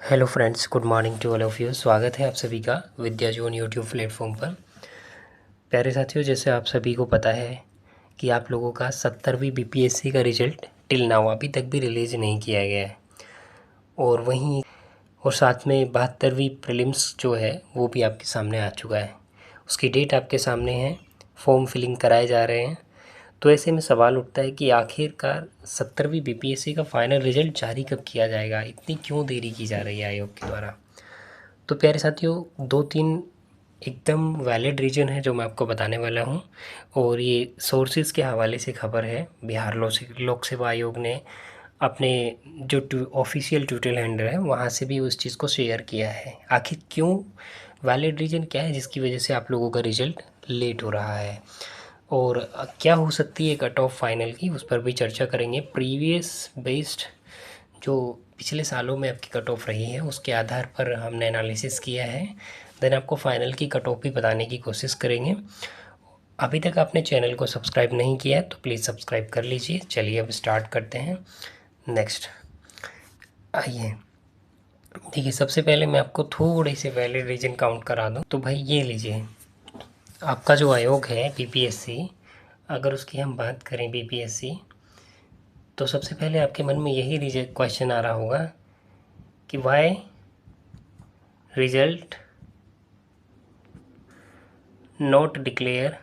Hello friends, good morning to all of you. स्वागत है आप सभी का विद्या जोन यूट्यूब प्लेटफॉर्म पर। प्यारे साथियों, जैसे आप सभी को पता है कि आप लोगों का 70वीं बीपीएससी का रिजल्ट टिल नाउ अभी तक भी रिलीज़ नहीं किया गया है। और साथ में 72वीं प्रीलिम्स जो है वो भी आपके सामने आ चुका है। उसकी डेट आपके सामने है, फॉर्म फिलिंग कराए जा रहे हैं। तो ऐसे में सवाल उठता है कि आखिरकार 70वीं बीपीएससी का फाइनल रिजल्ट जारी कब किया जाएगा? इतनी क्यों देरी की जा रही है आयोग के द्वारा? तो प्यारे साथियों, 2-3 एकदम वैलिड रीज़न है जो मैं आपको बताने वाला हूँ। और ये सोर्सेज़ के हवाले से खबर है। बिहार लोक सेवा आयोग ने अपने जो ऑफिशियल ट्विटर हैंडल है वहाँ से भी उस चीज़ को शेयर किया है। आखिर क्यों, वैलिड रीज़न क्या है जिसकी वजह से आप लोगों का रिज़ल्ट लेट हो रहा है, और क्या हो सकती है कट ऑफ फाइनल की, उस पर भी चर्चा करेंगे। प्रीवियस बेस्ड जो पिछले सालों में आपकी कट ऑफ रही है उसके आधार पर हमने एनालिसिस किया है। देन आपको फाइनल की कट ऑफ भी बताने की कोशिश करेंगे। अभी तक आपने चैनल को सब्सक्राइब नहीं किया है तो प्लीज़ सब्सक्राइब कर लीजिए। चलिए अब स्टार्ट करते हैं। नेक्स्ट आइए, देखिए, सबसे पहले मैं आपको थोड़े से वैलिड रीजन काउंट करा दूं। तो भाई ये लीजिए, आपका जो आयोग है बीपीएससी, अगर उसकी हम बात करें बीपीएससी, तो सबसे पहले आपके मन में यही रीजन क्वेश्चन आ रहा होगा कि वाई रिजल्ट नॉट डिक्लेयर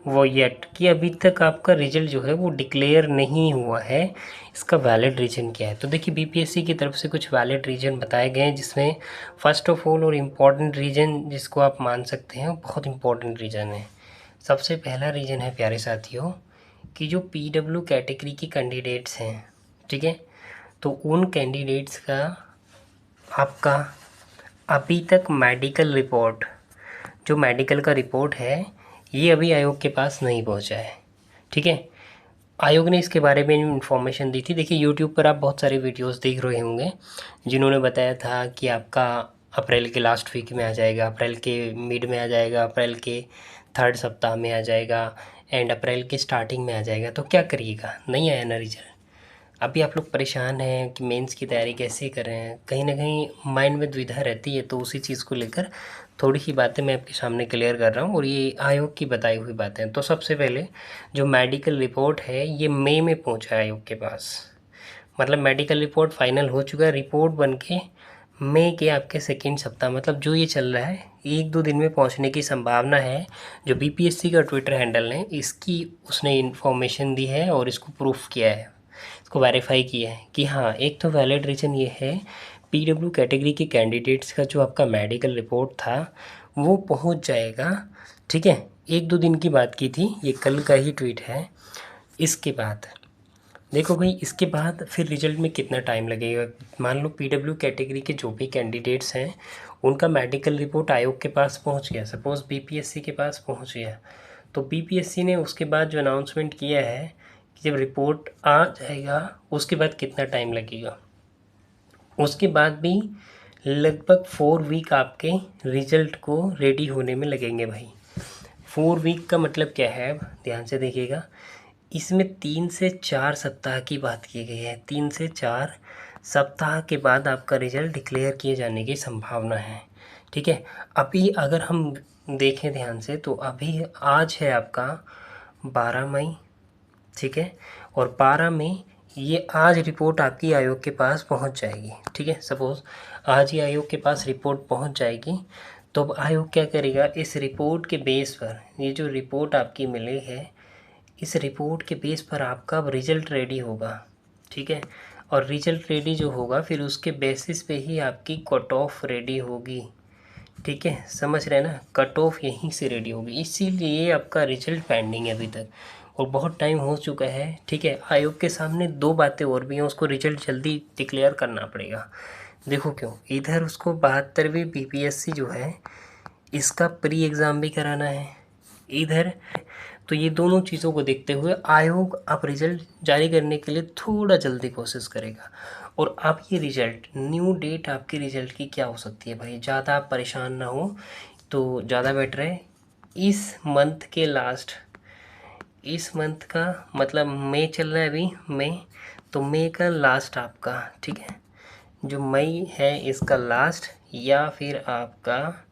वो येट, कि अभी तक आपका रिजल्ट जो है वो डिक्लेयर नहीं हुआ है। इसका वैलिड रीज़न क्या है? तो देखिए, बीपीएससी की तरफ से कुछ वैलिड रीज़न बताए गए हैं, जिसमें फर्स्ट ऑफ ऑल और इम्पॉर्टेंट रीज़न जिसको आप मान सकते हैं, बहुत इम्पॉर्टेंट रीज़न है। सबसे पहला रीज़न है प्यारे साथियों कि जो पीडब्ल्यू कैटेगरी के कैंडिडेट्स हैं, ठीक है, तो उन कैंडिडेट्स का आपका अभी तक मेडिकल रिपोर्ट, जो मेडिकल का रिपोर्ट है, ये अभी आयोग के पास नहीं पहुंचा है। ठीक है, आयोग ने इसके बारे में इंफॉर्मेशन दी थी। देखिए, यूट्यूब पर आप बहुत सारे वीडियोस देख रहे होंगे जिन्होंने बताया था कि आपका अप्रैल के लास्ट वीक में आ जाएगा, अप्रैल के मिड में आ जाएगा, अप्रैल के थर्ड सप्ताह में आ जाएगा, एंड अप्रैल के स्टार्टिंग में आ जाएगा। तो क्या करिएगा, नहीं आया ना रिजल्ट। अभी आप लोग परेशान हैं कि मेंस की तैयारी कैसे करें, कहीं ना कहीं माइंड में दुविधा रहती है। तो उसी चीज़ को लेकर थोड़ी सी बातें मैं आपके सामने क्लियर कर रहा हूँ, और ये आयोग की बताई हुई बातें। तो सबसे पहले जो मेडिकल रिपोर्ट है ये मई में पहुँचा है आयोग के पास। मतलब मेडिकल रिपोर्ट फाइनल हो चुका है, रिपोर्ट बन के मई के आपके सेकेंड सप्ताह, मतलब जो ये चल रहा है 1-2 दिन में पहुंचने की संभावना है। जो बीपीएससी का ट्विटर हैंडल है इसकी उसने इन्फॉर्मेशन दी है और इसको प्रूफ किया है, इसको वेरीफाई किया है कि हाँ, एक तो वैलिड रीज़न ये है, पीडब्ल्यू कैटेगरी के कैंडिडेट्स का जो आपका मेडिकल रिपोर्ट था वो पहुंच जाएगा। ठीक है, 1-2 दिन की बात की थी, ये कल का ही ट्वीट है। इसके बाद देखो भाई, इसके बाद फिर रिजल्ट में कितना टाइम लगेगा। मान लो पीडब्ल्यू कैटेगरी के जो भी कैंडिडेट्स हैं उनका मेडिकल रिपोर्ट आयोग के पास पहुंच गया, सपोज़ बीपीएससी के पास पहुंच गया, तो बीपीएससी ने उसके बाद जो अनाउंसमेंट किया है कि जब रिपोर्ट आ जाएगा उसके बाद कितना टाइम लगेगा। उसके बाद भी लगभग 4 वीक आपके रिजल्ट को रेडी होने में लगेंगे भाई। 4 वीक का मतलब क्या है, ध्यान से देखिएगा। इसमें 3 से 4 सप्ताह की बात की गई है। 3 से 4 सप्ताह के बाद आपका रिजल्ट डिक्लेयर किए जाने की संभावना है। ठीक है, अभी अगर हम देखें ध्यान से तो अभी आज है आपका 12 मई। ठीक है, और 12 में ये आज रिपोर्ट आपकी आयोग के पास पहुंच जाएगी। ठीक है, सपोज़ आज ही आयोग के पास रिपोर्ट पहुंच जाएगी, तो अब आयोग क्या करेगा, इस रिपोर्ट के बेस पर, ये जो रिपोर्ट आपकी मिली है इस रिपोर्ट के बेस पर आपका अब रिज़ल्ट रेडी होगा। ठीक है, और रिज़ल्ट रेडी जो होगा फिर उसके बेसिस पे ही आपकी कट ऑफ रेडी होगी। ठीक है, समझ रहे हैं ना, कट ऑफ यहीं से रेडी होगी, इसीलिए आपका रिजल्ट पेंडिंग है अभी तक, और बहुत टाइम हो चुका है। ठीक है, आयोग के सामने 2 बातें और भी हैं, उसको रिजल्ट जल्दी डिक्लेयर करना पड़ेगा। देखो क्यों, इधर उसको 72वीं बीपीएससी जो है इसका प्री एग्ज़ाम भी कराना है इधर। तो ये दोनों चीज़ों को देखते हुए आयोग अब रिज़ल्ट जारी करने के लिए थोड़ा जल्दी कोशिश करेगा। और अब ये रिज़ल्ट, न्यू डेट आपके रिज़ल्ट की क्या हो सकती है भाई, ज़्यादा आप परेशान ना हो तो ज़्यादा बेटर है। इस मंथ के लास्ट, इस मंथ का मतलब मई चल रहा है अभी, मई, तो मई का लास्ट आपका, ठीक है, जो मई है इसका लास्ट, या फिर आपका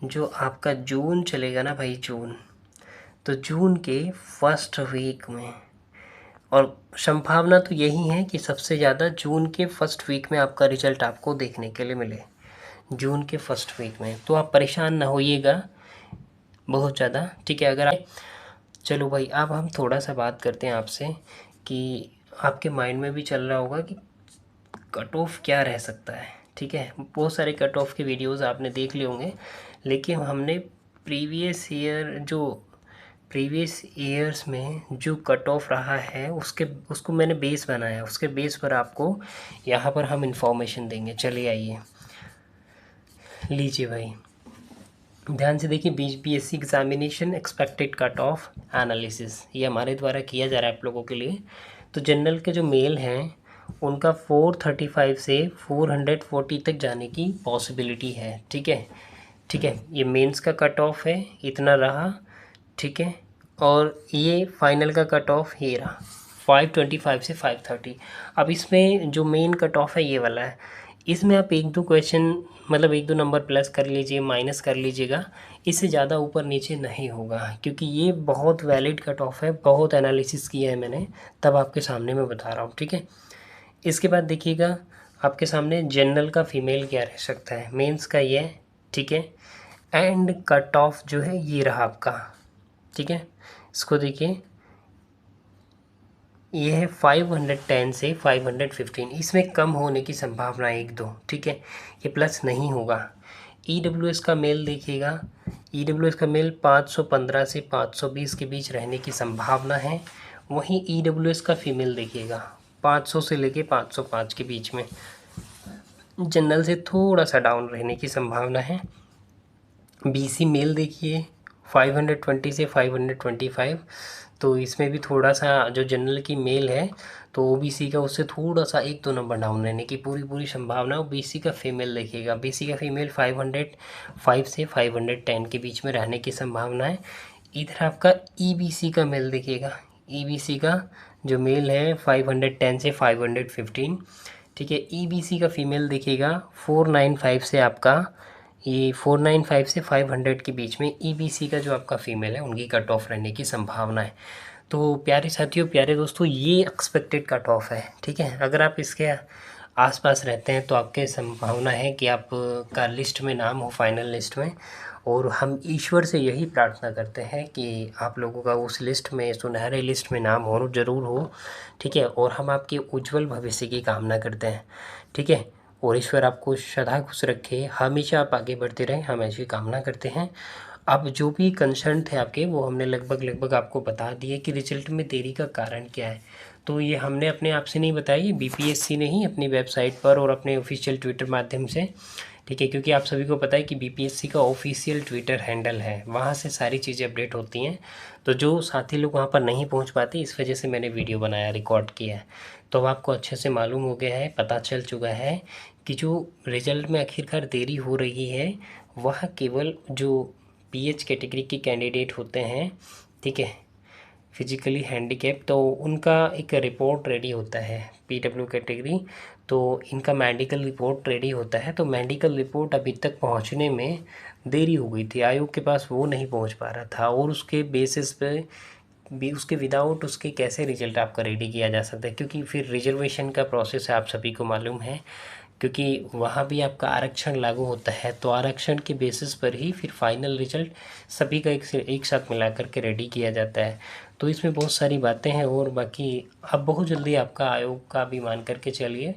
जो आपका जून चलेगा ना भाई, जून, तो जून के फर्स्ट वीक में, और संभावना तो यही है कि सबसे ज़्यादा जून के फर्स्ट वीक में आपका रिजल्ट आपको देखने के लिए मिले, जून के फर्स्ट वीक में। तो आप परेशान ना होइएगा बहुत ज़्यादा, ठीक है। अगर आप, चलो भाई अब हम थोड़ा सा बात करते हैं आपसे कि आपके माइंड में भी चल रहा होगा कि कट ऑफ क्या रह सकता है, ठीक है। बहुत सारे कट ऑफ के वीडियोस आपने देख लिए होंगे, लेकिन हमने प्रीवियस ईयर्स में जो कट ऑफ रहा है उसको मैंने बेस बनाया, उसके बेस पर आपको यहाँ पर हम इंफॉर्मेशन देंगे। चलिए आइए, लीजिए भाई ध्यान से देखिए, BPSC examination expected cut off analysis, ये हमारे द्वारा किया जा रहा है आप लोगों के लिए। तो जनरल के जो मेल हैं उनका 435 से 440 तक जाने की पॉसिबिलिटी है, ठीक है, ठीक है। ये मेंस का कट ऑफ है, इतना रहा, ठीक है। और ये फाइनल का कट ऑफ ये रहा 525 से 530। अब इसमें जो मेन कट ऑफ है ये वाला है, इसमें आप एक दो क्वेश्चन मतलब एक दो नंबर प्लस कर लीजिए, माइनस कर लीजिएगा, इससे ज़्यादा ऊपर नीचे नहीं होगा, क्योंकि ये बहुत वैलिड कट ऑफ है, बहुत एनालिसिस किया है मैंने, तब आपके सामने मैं बता रहा हूँ, ठीक है। इसके बाद देखिएगा आपके सामने जनरल का फीमेल क्या रह सकता है, मेंस का ये, ठीक है। एंड कट ऑफ जो है ये रहा आपका, ठीक है। इसको देखिए, ये है 510 से 515, इसमें कम होने की संभावना एक दो, ठीक है, ये प्लस नहीं होगा। EWS का मेल देखिएगा, EWS का मेल 515 से 520 के बीच रहने की संभावना है। वहीं EWS का फीमेल देखिएगा 500 से लेके 505 के बीच में, जनरल से थोड़ा सा डाउन रहने की संभावना है। BC मेल देखिए 520 से 525, तो इसमें भी थोड़ा सा जो जनरल की मेल है तो OBC का उससे थोड़ा सा एक दो नंबर डाउन रहने की पूरी संभावना। BC का फीमेल देखिएगा, BC का फीमेल 505 से 510 के बीच में रहने की संभावना है। इधर आपका EBC का मेल देखिएगा, EBC का जो मेल है 510 से 515, ठीक है। EBC का फीमेल देखिएगा 495 से आपका ये 495 से 500 के बीच में EBC का जो आपका फीमेल है उनकी कट ऑफ रहने की संभावना है। तो प्यारे साथियों, प्यारे दोस्तों, ये एक्सपेक्टेड कट ऑफ है, ठीक है। अगर आप इसके आसपास रहते हैं तो आपके संभावना है कि आप का लिस्ट में नाम हो, फाइनल लिस्ट में, और हम ईश्वर से यही प्रार्थना करते हैं कि आप लोगों का उस लिस्ट में, सुनहरे लिस्ट में नाम हो ज़रूर हो, ठीक है। और हम आपके उज्जवल भविष्य की कामना करते हैं, ठीक है। और ईश्वर आपको सदा खुश रखे, हमेशा आप आगे बढ़ते रहें, हम ऐसी कामना करते हैं। अब जो भी कंसर्न थे आपके वो हमने लगभग आपको बता दिए कि रिजल्ट में देरी का कारण क्या है। तो ये हमने अपने आप से नहीं बताया, ये BPSC ने ही अपनी वेबसाइट पर और अपने ऑफिशियल ट्विटर माध्यम से, ठीक है, क्योंकि आप सभी को पता है कि BPSC का ऑफिशियल ट्विटर हैंडल है, वहाँ से सारी चीज़ें अपडेट होती हैं। तो जो साथी लोग वहाँ पर नहीं पहुँच पाते, इस वजह से मैंने वीडियो बनाया, रिकॉर्ड किया है। तो अब आपको अच्छे से मालूम हो गया है, पता चल चुका है कि जो रिज़ल्ट में आखिरकार देरी हो रही है वह केवल जो PH कैटेगरी के कैंडिडेट होते हैं, ठीक है, फिजिकली हैंडीकैप, तो उनका एक रिपोर्ट रेडी होता है PW कैटेगरी, तो इनका मेडिकल रिपोर्ट रेडी होता है। तो मेडिकल रिपोर्ट अभी तक पहुंचने में देरी हो गई थी, आयोग के पास वो नहीं पहुंच पा रहा था, और उसके बेसिस पे भी उसके विदाउट उसके कैसे रिजल्ट आपका रेडी किया जा सकता है, क्योंकि फिर रिजर्वेशन का प्रोसेस है, आप सभी को मालूम है, क्योंकि वहाँ भी आपका आरक्षण लागू होता है, तो आरक्षण के बेसिस पर ही फिर फाइनल रिजल्ट सभी का एक साथ मिला करके रेडी किया जाता है। तो इसमें बहुत सारी बातें हैं, और बाकी अब बहुत जल्दी आपका आयोग का भी मान करके चलिए,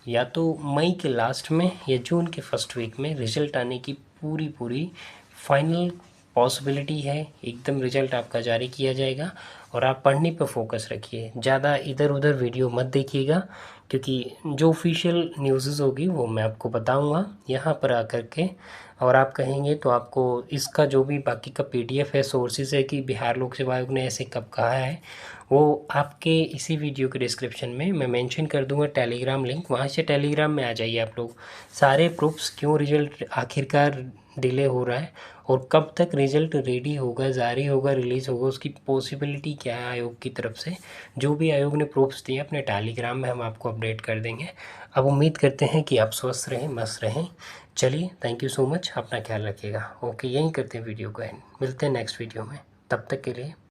या तो मई के लास्ट में या जून के फर्स्ट वीक में रिजल्ट आने की पूरी फाइनल पॉसिबिलिटी है। एकदम रिजल्ट आपका जारी किया जाएगा, और आप पढ़ने पर फोकस रखिए, ज़्यादा इधर उधर वीडियो मत देखिएगा, क्योंकि जो ऑफिशियल न्यूज़ होगी वो मैं आपको बताऊंगा यहाँ पर आकर के, और आप कहेंगे तो आपको इसका जो भी बाकी का PDF है, सोर्सेज है कि बिहार लोक सेवा आयोग ने ऐसे कब कहा है, वो आपके इसी वीडियो के डिस्क्रिप्शन में मैं मेंशन कर दूंगा टेलीग्राम लिंक, वहाँ से टेलीग्राम में आ जाइए आप लोग। सारे प्रूफ्स क्यों रिजल्ट आखिरकार डिले हो रहा है और कब तक रिजल्ट रेडी होगा, जारी होगा, रिलीज़ होगा, उसकी पॉसिबिलिटी क्या है आयोग की तरफ से। जो भी आयोग ने प्रूफ्स दिए अपने टेलीग्राम में हम आपको अपडेट कर देंगे। अब उम्मीद करते हैं कि आप स्वस्थ रहें, मस्त रहें। चलिए, थैंक यू सो मच, अपना ख्याल रखिएगा। ओके, यहीं करते हैं वीडियो को एंड, मिलते हैं नेक्स्ट वीडियो में, तब तक के लिए